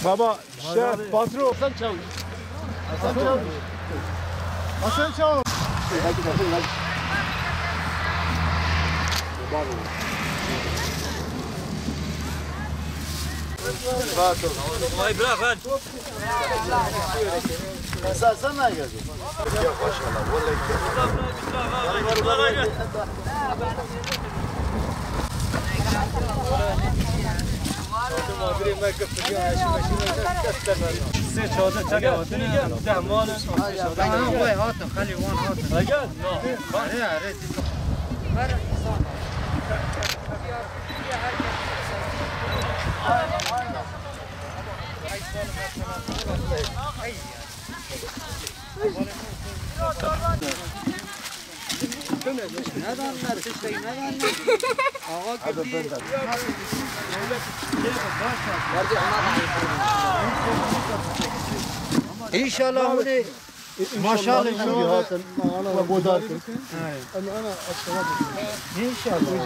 بابا شef patron sen çalış. Hasan çalış. Hasan çalış. Vay bırak lan. Sen ne geldin? Yok maşallah. Vallahi. İnşallah bunu maşallah انا بوداركم انا انشالlah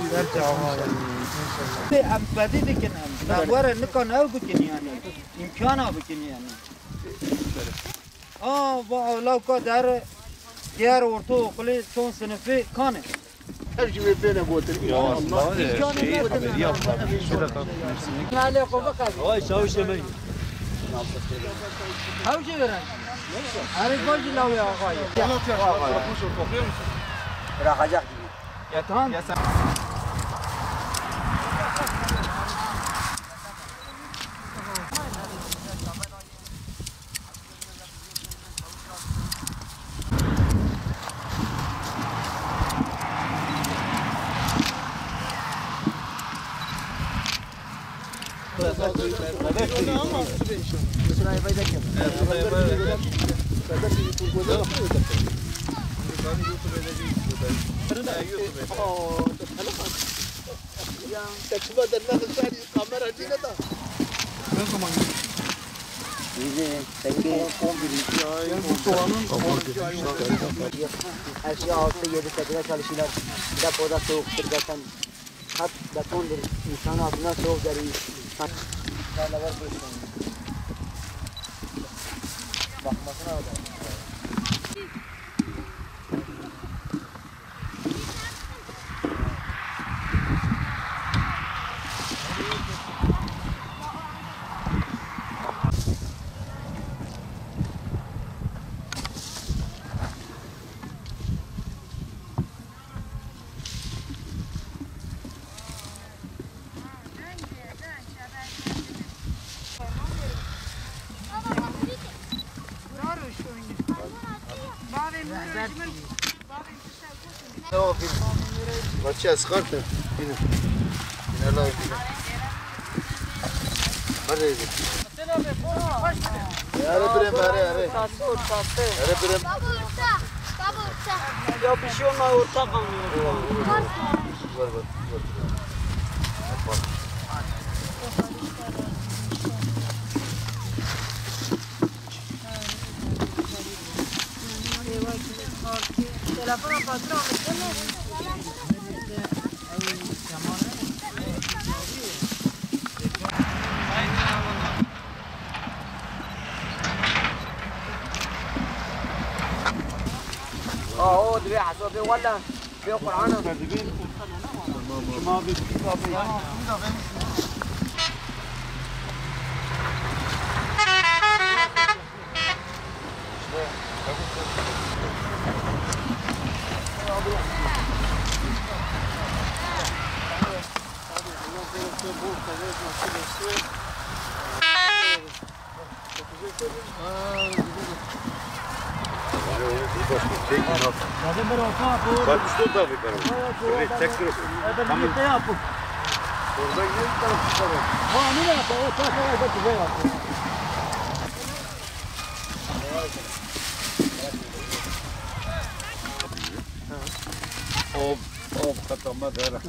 بدی دیگه نوار نکن او بکنی یعنی امکان بکنی یعنی با لو که در دیار ورتو قلی چون سنفی کانه ترجمه بينه بوتر ناله قوه قضی Vay çavuş yemeği. هاوجه برن هر کوچی لاوی آقای راحجak یتان her şey 6-7-8'e çalışırlar. Bir de burada soğuktur zaten. Hat betondur. İnsan altından soğuk geliyor. Bakmasına o da. بچه از خارت اینه الله بینه بره اره بریم اره بریم یا پیشی ما ارتاق بر Telefona patron هو دبي حسابي ولا في قرآن Bak işte o da bir tarafı. Evet, tek tarafı. Tamam. Ne yapıp? Oradan yeni tarafı çıkarım. Ha ne yapıp? O tarafa da güzel yapıyor. Of katama dayarak.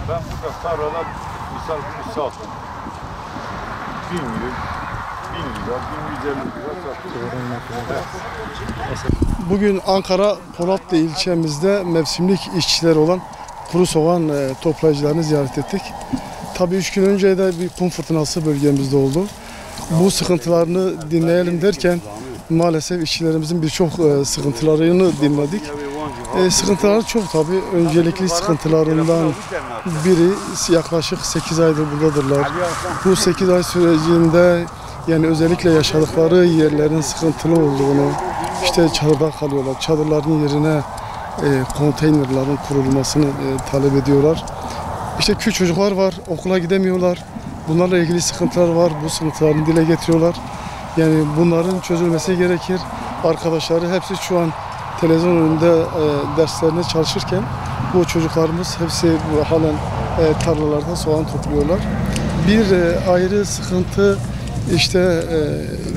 Ben burada tarlada misal günü sattım. 1000 lira, 1150 lira sattım. Bugün Ankara Polatlı ilçemizde mevsimlik işçiler olan kuru soğan toplayıcılarını ziyaret ettik. Tabii 3 gün önce de bir kum fırtınası bölgemizde oldu. Bu sıkıntılarını dinleyelim derken maalesef işçilerimizin birçok sıkıntılarını dinledik. Sıkıntıları çok tabii. Öncelikli sıkıntılarından biri yaklaşık 8 aydır buradadırlar. Bu 8 ay sürecinde yani özellikle yaşadıkları yerlerin sıkıntılı olduğunu, işte çadırda kalıyorlar. Çadırların yerine konteynerların kurulmasını talep ediyorlar. İşte küçük çocuklar var, okula gidemiyorlar. Bunlarla ilgili sıkıntılar var, bu sıkıntılarını dile getiriyorlar. Yani bunların çözülmesi gerekir. Arkadaşları hepsi şu an televizyon önünde derslerine çalışırken bu çocuklarımız hepsi halen tarlalarda soğan topluyorlar. Bir ayrı sıkıntı işte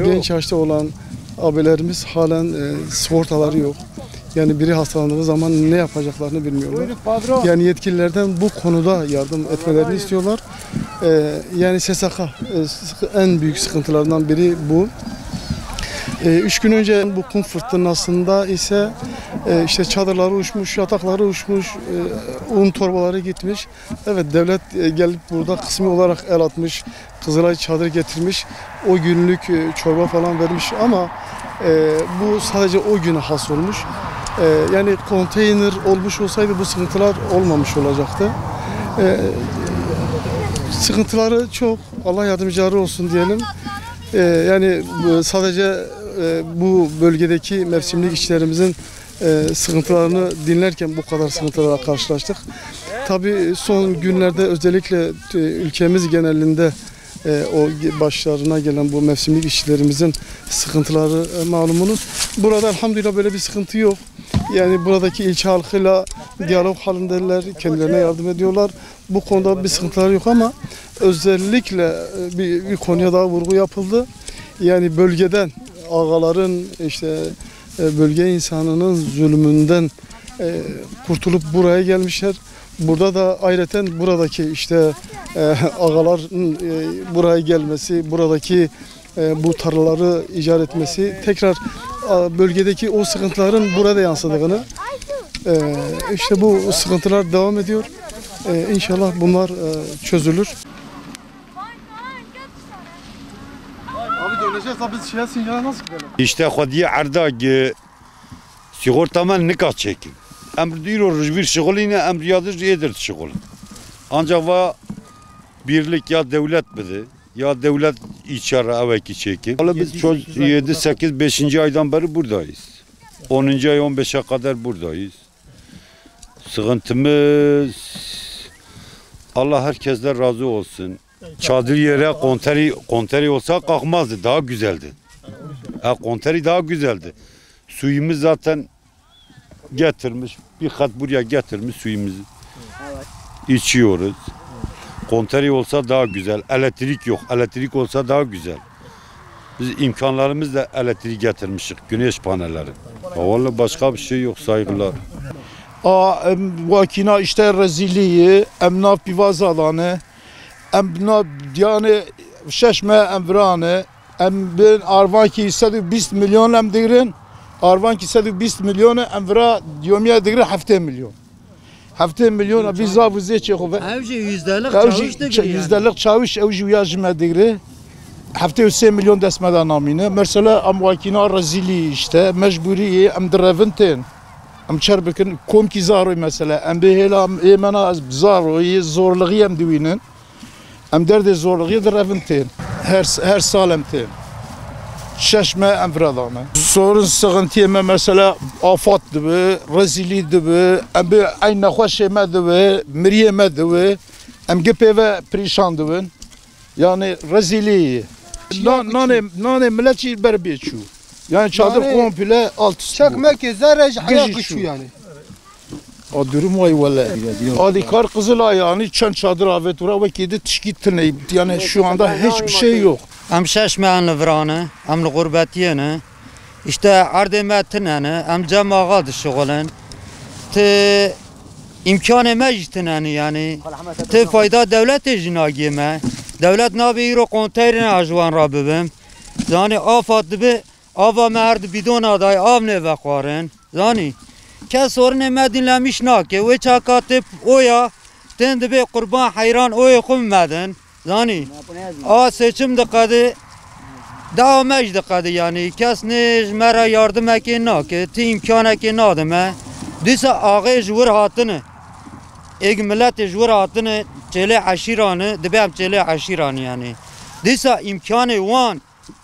genç yaşta olan abilerimiz halen sigortaları yok. Yani biri hastalandığı zaman ne yapacaklarını bilmiyorlar. Yani yetkililerden bu konuda yardım etmelerini istiyorlar. Yani SSK en büyük sıkıntılarından biri bu. 3 gün önce bu kum fırtınasında ise işte çadırları uçmuş, yatakları uçmuş, un torbaları gitmiş. Evet, devlet gelip burada kısmi olarak el atmış, Kızılay çadır getirmiş, o günlük çorba falan vermiş ama bu sadece o güne has olmuş. Yani konteyner olmuş olsaydı bu sıkıntılar olmamış olacaktı. Sıkıntıları çok, Allah yardımcıları olsun diyelim. Yani sadece bu bölgedeki mevsimlik işçilerimizin sıkıntılarını dinlerken bu kadar sıkıntılarla karşılaştık. Tabii son günlerde özellikle ülkemiz genelinde o başlarına gelen bu mevsimlik işçilerimizin sıkıntıları malumunuz. Burada elhamdülillah böyle bir sıkıntı yok. Yani buradaki ilçe halkıyla diyalog halindeler, kendilerine yardım ediyorlar. Bu konuda bir sıkıntılar yok ama özellikle bir konuya daha vurgu yapıldı. Yani bölgeden ağaların işte bölge insanının zulmünden kurtulup buraya gelmişler. Burada da ayrıca buradaki işte ağaların buraya gelmesi, buradaki bu tarlaları icat etmesi, tekrar bölgedeki o sıkıntıların burada yansıdığını, işte bu sıkıntılar devam ediyor. İnşallah bunlar çözülür. Abi döneceğiz tabii şeye Sincan'a nasıl gidelim? İşte Hadiye Ardag sigortaman nikah çekim. Emr diyor bir şغلينه emr yadır yedir şغل. Ancak va birlik ya devlet bidi ya devlet içeri evki çekim. Biz 7 8 5. aydan beri buradayız. 10. ay 15'e kadar buradayız. Sıkıntımız Allah herkesten razı olsun. Çadır yere konteri olsa kalkmazdı. Daha güzeldi. Konteri daha güzeldi. Suyumuz zaten getirmiş. Bir kat buraya getirmiş suyumuzu. İçiyoruz. Konteri olsa daha güzel. Elektrik yok. Elektrik olsa daha güzel. Biz imkanlarımızla elektrik getirmişiz. Güneş panelleri. Vallahi başka bir şey yok. Saygılar. Vakina işte rezilliği, emna pivazalane, emna yani şeşme emvrane, ben arvanki 120 milyon emdirin, arvanki 120 milyon emvra diyomiye digre 7 milyon. 7 milyon biz zavuze çekove. Evci yüzdelik çavuş da giriyor. Yüzdelik çavuş evci uyajme digre. 7 milyon desmeden namine. Mesela am vakina rezilliği işte mecburi emdirevin ام çarbekin kom ki zaroy mesela em behela emana zaroy zorluğu em duinin em derde zorluğu derevin her salem şaşma em vradana sorun sıkıntı mesela afat dibe rezili dibe em be aynı hoşema dibe miriyeme dibe em gepeve perişan dibin yani rezili nane milletçi berbeçu. Yani çadır komple alt üst. Çekmek zerrej ayak şu yani. O durum vay vallahi. Adi kar Kızılay yani çan çadır avet ura ve kedi tişkitne yani şu anda hiçbir şey yok. Em şeşmeyen livrane, em li gurbetiyene, işte ardemetine, em cemağa şغلن. Te imkanı mectinen yani. Te fayda devlet jinagiye me. Devlet nabi iro konteyne ajwan rabibim. Zani afat dibe ava merd bidon aday avne vekharin. Zani kes sorun me dinlemiş nake ve çakatip oya ten dibe kurban hayran oya kummedin. Zani a seçim dikkadı devam dikkadı yani kes ne mera yardım eki nake ti imkan eki nadime. Disa ağay jwur hatını. Eg millet jwur hatını çele aşiranı dibem çele aşiranı yani. Disa imkanı wan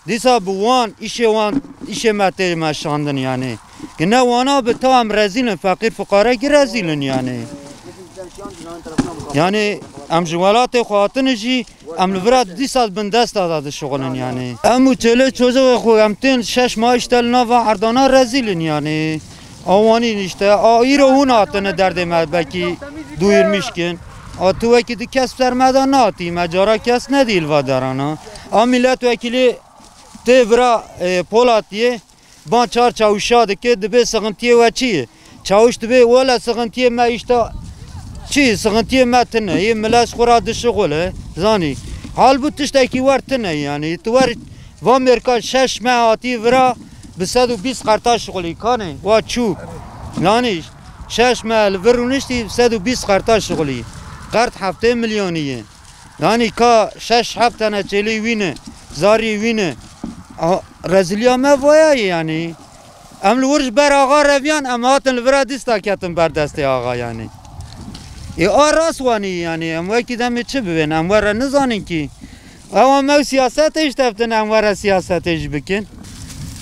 disa bu wan işe mete meşandın yani. Gene wana be tam rezilin fakir fukara ki rezilin yani. Yani am jwalat hatını ji am lvrat disa bin dest adı şoğlun yani. Am çele çocuğu koyamtın şeş maaş telna ve ardana rezilin yani. Avanin işte ayro hun atını derdime belki duyurmuşken. Atı vekili kes vermeden atı mecara kes ne değil vadarana. Ama milletvekili tevra Polat'ye ban çar çavuşadı ki dibe sıkıntıya ve çiğ. Çavuş dibe valla sıkıntıya me işte çiğ sıkıntıya me tine. Millet kura dışı gole zani. Halbuki tişteki var tine yani. Tuvar ve Amerika şeş me atı vra بسد و 20 قرطاش شغلی کنه و چوب لانیش 6 مال ورونشتی 120 قرطاش شغلی قرط 7 میلیونیه یعنی کا 6 هفته نه چلی وینه زاری وینه رزلیا ما وای یعنی ام لورج بر آقا رویان ام هاتن لورا دیستا کتن بر دست آقا یعنی ای آراس وانی یعنی ام وای کی دم چه ببین ام ور نزانین کی اما ما سیاست اشتفتن ام ور سیاست اج بکن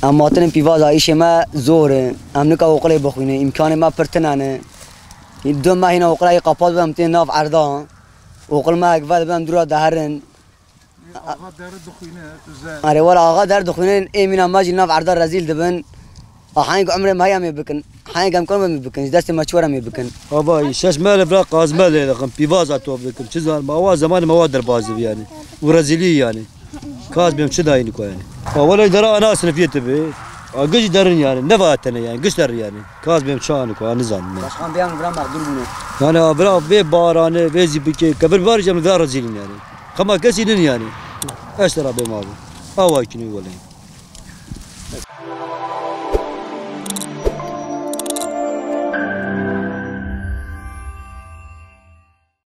اما تن پیواز ایش ما زوره ام نکا وقلی بخوینه امکان ما پرتنانه دو ما هنا وقلی قپاد بهم تن ناف عرضا وقل ما اقبال بهم درا دهرن آقا در دخینه آره ولا آقا در دخینه ایمینا ماجی ناف عرضا رزیل دبن آهنگ عمر ما هیا می بکن آهنگ هم کنم می بکن دست مچوره می بکن بابا 6 مال برا قازمه لقم پیواز اتو بکن چیزان ما زمان مواد در بازی yani ورزیلی yani kaz benim çı dayını koy yani. Vallahi dara ana sınıfiyet tabi. Gıcı darın yani ne vaatene yani güçler yani. Kaz benim çağını koy nizam. başkan beyan bırak mağdur bunu. Yani bırak ve bağırane ve zibike kabir var canım dar rezilin yani. Kama kesilin yani. Eşler abi abi. Hava ikini vallahi.